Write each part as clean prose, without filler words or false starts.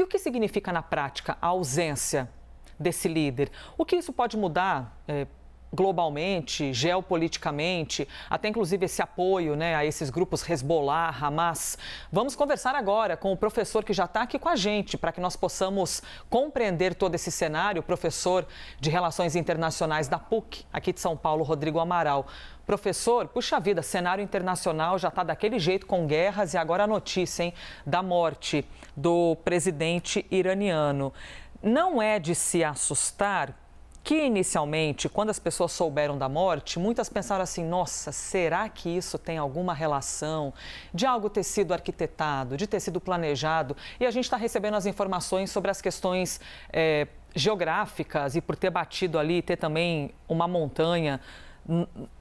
E o que significa na prática a ausência desse líder? O que isso pode mudar globalmente, geopoliticamente, até inclusive esse apoio, né, a esses grupos Hezbollah, Hamas? Vamos conversar agora com o professor que já está aqui com a gente, para que nós possamos compreender todo esse cenário, o professor de Relações Internacionais da PUC, aqui de São Paulo, Rodrigo Amaral. Professor, puxa vida, cenário internacional já está daquele jeito, com guerras, e agora a notícia, hein, da morte do presidente iraniano. Não é de se assustar que, inicialmente, quando as pessoas souberam da morte, muitas pensaram assim: nossa, será que isso tem alguma relação de algo ter sido arquitetado, de ter sido planejado? E a gente está recebendo as informações sobre as questões geográficas e por ter batido ali, ter também uma montanha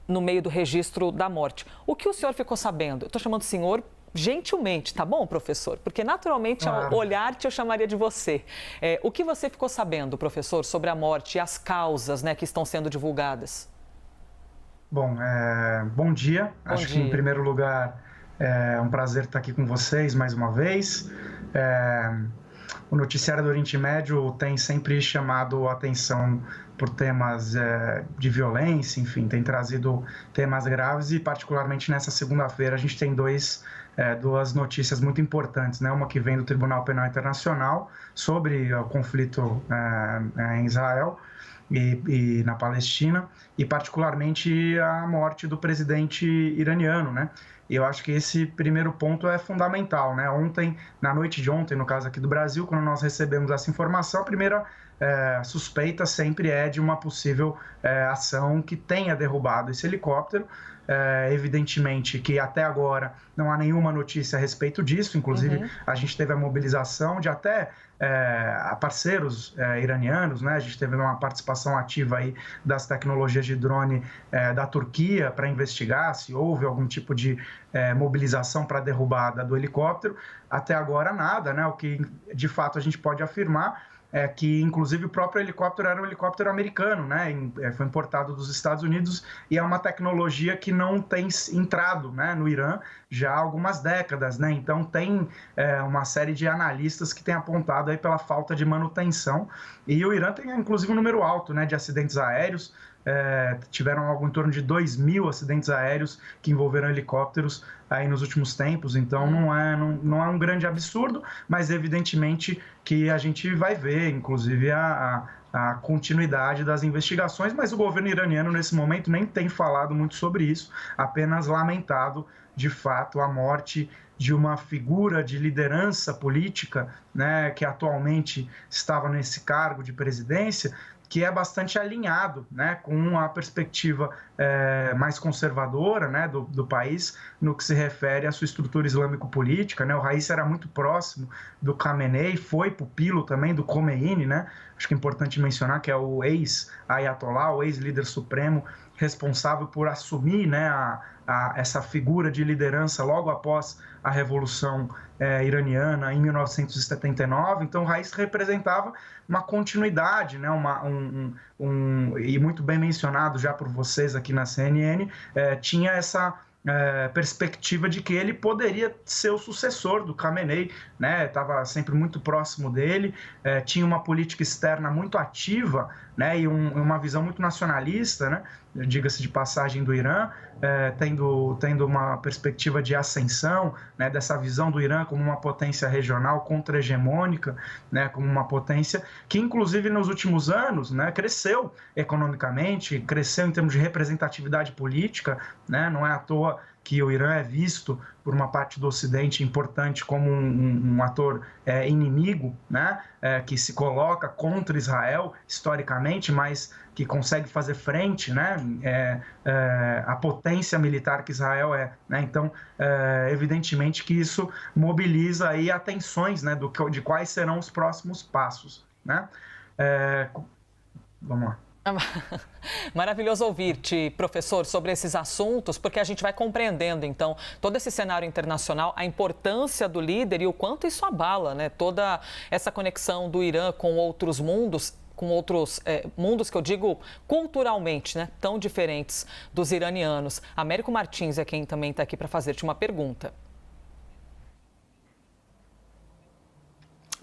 no meio do registro da morte. O que o senhor ficou sabendo? Eu estou chamando o senhor gentilmente, tá bom, professor? Porque naturalmente, ao olhar-te, eu chamaria de você. O que você ficou sabendo, professor, sobre a morte e as causas, né, que estão sendo divulgadas? Bom, bom dia. Acho que, em primeiro lugar, é um prazer estar aqui com vocês mais uma vez. O noticiário do Oriente Médio tem sempre chamado a atenção por temas de violência, enfim, tem trazido temas graves e, particularmente nessa segunda-feira, a gente tem duas notícias muito importantes, né? Uma que vem do Tribunal Penal Internacional sobre o conflito em Israel e na Palestina, e particularmente a morte do presidente iraniano, né? E eu acho que esse primeiro ponto é fundamental, né? Na noite de ontem, no caso aqui do Brasil, quando nós recebemos essa informação, a primeira suspeita sempre é de uma possível ação que tenha derrubado esse helicóptero. Evidentemente que até agora não há nenhuma notícia a respeito disso, inclusive a gente teve a mobilização de até parceiros iranianos, né? A gente teve uma participação ativa aí das tecnologias de drone da Turquia para investigar se houve algum tipo de mobilização para a derrubada do helicóptero. Até agora nada, né? O que de fato a gente pode afirmar é que, inclusive, o próprio helicóptero era um helicóptero americano, né? Foi importado dos Estados Unidos e é uma tecnologia que não tem entrado, né, no Irã já há algumas décadas, né? Então, tem uma série de analistas que têm apontado aí pela falta de manutenção. E o Irã tem, inclusive, um número alto, né, de acidentes aéreos. Tiveram algo em torno de 2.000 acidentes aéreos que envolveram helicópteros aí nos últimos tempos, então não é um grande absurdo, mas evidentemente que a gente vai ver, inclusive, a continuidade das investigações, mas o governo iraniano nesse momento nem tem falado muito sobre isso, apenas lamentado de fato a morte de uma figura de liderança política, né, que atualmente estava nesse cargo de presidência, que é bastante alinhado, né, com a perspectiva mais conservadora, né, do país no que se refere à sua estrutura islâmico-política, né? O Raisi era muito próximo do Khamenei, foi pupilo também do Khomeini, né? Acho que é importante mencionar que é o ex-ayatollah, o ex-líder supremo, responsável por assumir, né, essa figura de liderança logo após a Revolução iraniana em 1979. Então, o Raisi representava uma continuidade, né, e muito bem mencionado já por vocês aqui na CNN, tinha essa perspectiva de que ele poderia ser o sucessor do Khamenei, né? Estava sempre muito próximo dele, tinha uma política externa muito ativa, né? E uma visão muito nacionalista, né? Diga-se de passagem, do Irã, tendo uma perspectiva de ascensão, né? Dessa visão do Irã como uma potência regional contra-hegemônica, né? Como uma potência que, inclusive, nos últimos anos, né, cresceu economicamente, cresceu em termos de representatividade política, né? Não é à toa que o Irã é visto por uma parte do Ocidente importante como um ator inimigo, né? Que se coloca contra Israel historicamente, mas que consegue fazer frente, né? A potência militar que Israel é, né? Então, evidentemente que isso mobiliza aí atenções, né, de quais serão os próximos passos, né? Vamos lá. Maravilhoso ouvir-te, professor, sobre esses assuntos, porque a gente vai compreendendo, então, todo esse cenário internacional, a importância do líder e o quanto isso abala, né? Toda essa conexão do Irã com outros mundos, mundos que eu digo culturalmente, né? Tão diferentes dos iranianos. Américo Martins é quem também está aqui para fazer-te uma pergunta.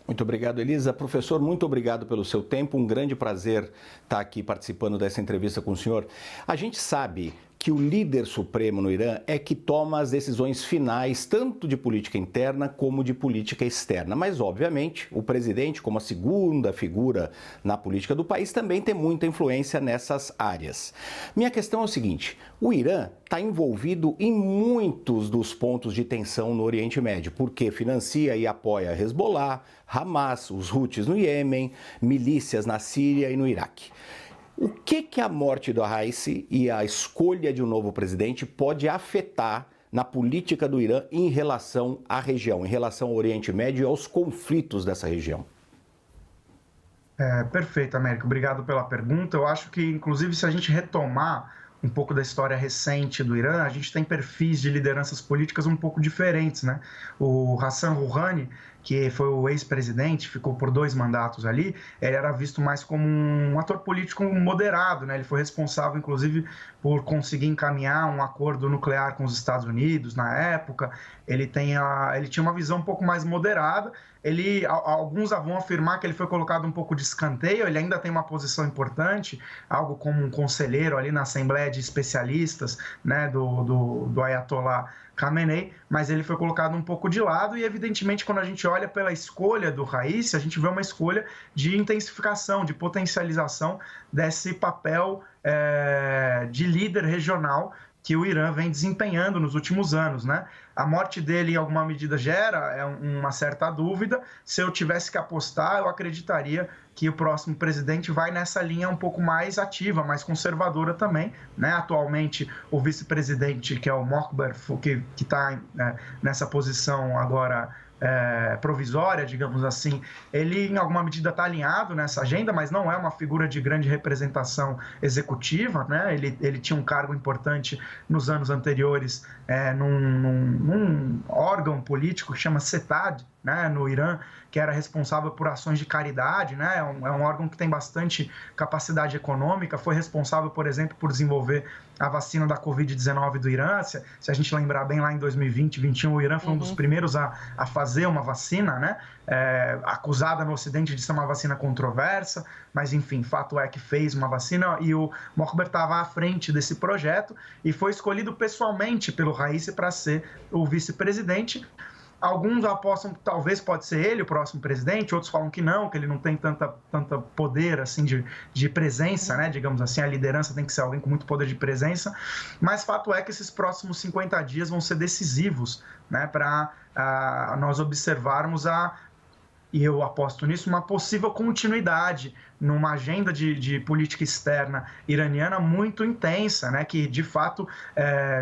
Muito obrigado, Elisa. Professor, muito obrigado pelo seu tempo. Um grande prazer estar aqui participando dessa entrevista com o senhor. A gente sabe que o líder supremo no Irã é que toma as decisões finais, tanto de política interna como de política externa. Mas, obviamente, o presidente, como a segunda figura na política do país, também tem muita influência nessas áreas. Minha questão é o seguinte: o Irã está envolvido em muitos dos pontos de tensão no Oriente Médio, porque financia e apoia Hezbollah, Hamas, os Houthis no Iêmen, milícias na Síria e no Iraque. O que a morte do Raisi e a escolha de um novo presidente pode afetar na política do Irã em relação à região, em relação ao Oriente Médio e aos conflitos dessa região? Perfeito, Américo. Obrigado pela pergunta. Eu acho que, inclusive, se a gente retomar um pouco da história recente do Irã, a gente tem perfis de lideranças políticas um pouco diferentes, né? O Hassan Rouhani, que foi o ex-presidente, ficou por 2 mandatos ali, ele era visto mais como um ator político moderado, né? Ele foi responsável, inclusive, por conseguir encaminhar um acordo nuclear com os Estados Unidos na época. Ele tinha uma visão um pouco mais moderada. Alguns vão afirmar que ele foi colocado um pouco de escanteio, ele ainda tem uma posição importante, algo como um conselheiro ali na Assembleia de Especialistas, né, do Ayatollah Khamenei, mas ele foi colocado um pouco de lado e, evidentemente, quando a gente olha pela escolha do Raisi, a gente vê uma escolha de intensificação, de potencialização desse papel de líder regional que o Irã vem desempenhando nos últimos anos, né? A morte dele, em alguma medida, gera uma certa dúvida. Se eu tivesse que apostar, eu acreditaria que o próximo presidente vai nessa linha um pouco mais ativa, mais conservadora também, né? Atualmente, o vice-presidente, que é o Mokhber, que está nessa posição agora provisória, digamos assim, ele em alguma medida está alinhado nessa agenda, mas não é uma figura de grande representação executiva, né? Ele tinha um cargo importante nos anos anteriores num órgão político que chama Setad, né, no Irã, que era responsável por ações de caridade, né? É um órgão que tem bastante capacidade econômica, foi responsável, por exemplo, por desenvolver a vacina da Covid-19 do Irã. Se a gente lembrar bem, lá em 2020, 2021, o Irã foi um dos primeiros a fazer uma vacina, né? Acusada no Ocidente de ser uma vacina controversa, mas enfim, fato é que fez uma vacina e o Mokhber estava à frente desse projeto e foi escolhido pessoalmente pelo Raisi para ser o vice-presidente. Alguns apostam que talvez pode ser ele o próximo presidente, outros falam que não, que ele não tem tanta poder assim de presença, né? Digamos assim, a liderança tem que ser alguém com muito poder de presença, mas fato é que esses próximos 50 dias vão ser decisivos, né? Para nós observarmos e eu aposto nisso, uma possível continuidade numa agenda de política externa iraniana muito intensa, né? Que de fato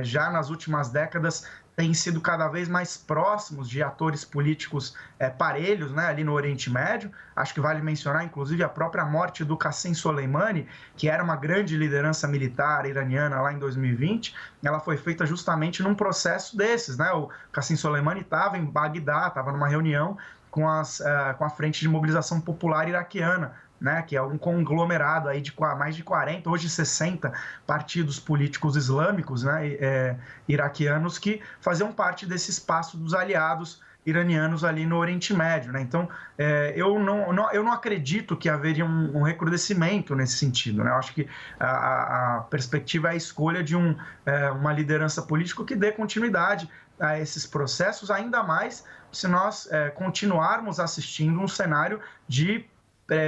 já nas últimas décadas têm sido cada vez mais próximos de atores políticos parelhos, né, ali no Oriente Médio. Acho que vale mencionar, inclusive, a própria morte do Qasem Soleimani, que era uma grande liderança militar iraniana lá em 2020. Ela foi feita justamente num processo desses, né? O Qasem Soleimani estava em Bagdá, estava numa reunião com a Frente de Mobilização Popular Iraquiana, né, que é um conglomerado aí de mais de 40, hoje 60 partidos políticos islâmicos, né, iraquianos, que faziam parte desse espaço dos aliados iranianos ali no Oriente Médio, né? Então, eu não acredito que haveria um recrudescimento nesse sentido, né? Eu acho que a perspectiva é a escolha de uma liderança política que dê continuidade a esses processos, ainda mais se nós continuarmos assistindo um cenário de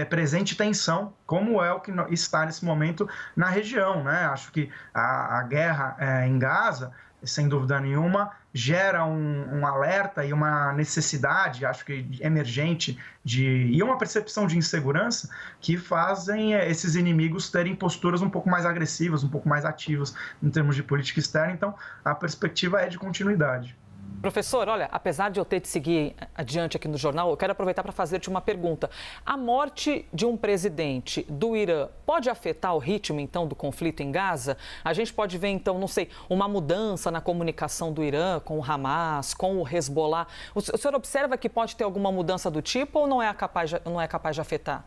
presente tensão, como é o que está nesse momento na região, né? Acho que a guerra em Gaza, sem dúvida nenhuma, gera um alerta e uma necessidade, acho que emergente, e uma percepção de insegurança que fazem esses inimigos terem posturas um pouco mais agressivas, um pouco mais ativas em termos de política externa. Então, a perspectiva é de continuidade. Professor, olha, apesar de eu ter de seguir adiante aqui no jornal, eu quero aproveitar para fazer-te uma pergunta. A morte de um presidente do Irã pode afetar o ritmo, então, do conflito em Gaza? A gente pode ver, então, não sei, uma mudança na comunicação do Irã com o Hamas, com o Hezbollah. O senhor observa que pode ter alguma mudança do tipo ou não é capaz de afetar?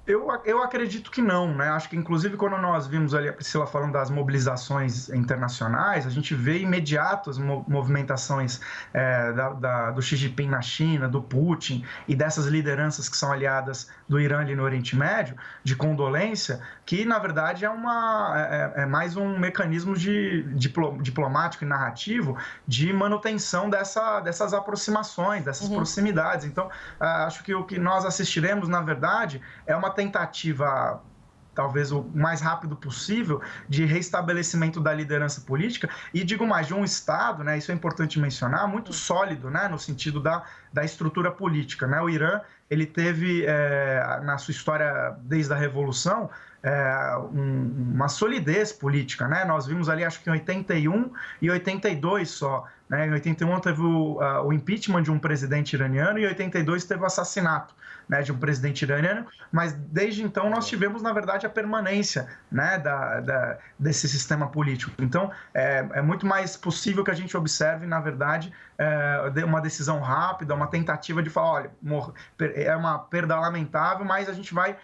Eu acredito que não, né? Acho que, inclusive, quando nós vimos ali a Priscila falando das mobilizações internacionais, a gente vê imediatas movimentações do Xi Jinping na China, do Putin e dessas lideranças que são aliadas do Irã ali no Oriente Médio, de condolência, que, na verdade, é mais um mecanismo diplomático e narrativo de manutenção dessas aproximações, dessas proximidades. Então, acho que o que nós assistiremos, na verdade, é uma tentativa, talvez o mais rápido possível, de restabelecimento da liderança política e, digo mais, de um Estado, né, isso é importante mencionar, muito sólido, né, no sentido da estrutura política, né? O Irã, ele teve, na sua história desde a Revolução, uma solidez política, né? Nós vimos ali, acho que em 81 e 82 só, né? Em 81 teve o impeachment de um presidente iraniano e em 82 teve o assassinato, né, de um presidente iraniano, mas desde então nós tivemos, na verdade, a permanência, né, desse sistema político. Então, é muito mais possível que a gente observe, na verdade, uma decisão rápida, uma tentativa de falar, olha, é uma perda lamentável, mas a gente vai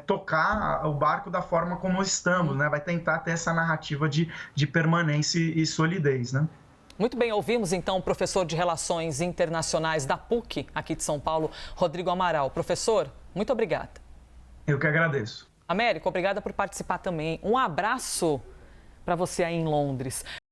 tocar o barco da forma como estamos, né? Vai tentar ter essa narrativa de permanência e solidez, né? Muito bem, ouvimos então o professor de Relações Internacionais da PUC, aqui de São Paulo, Rodrigo Amaral. Professor, muito obrigada. Eu que agradeço. Américo, obrigada por participar também. Um abraço para você aí em Londres.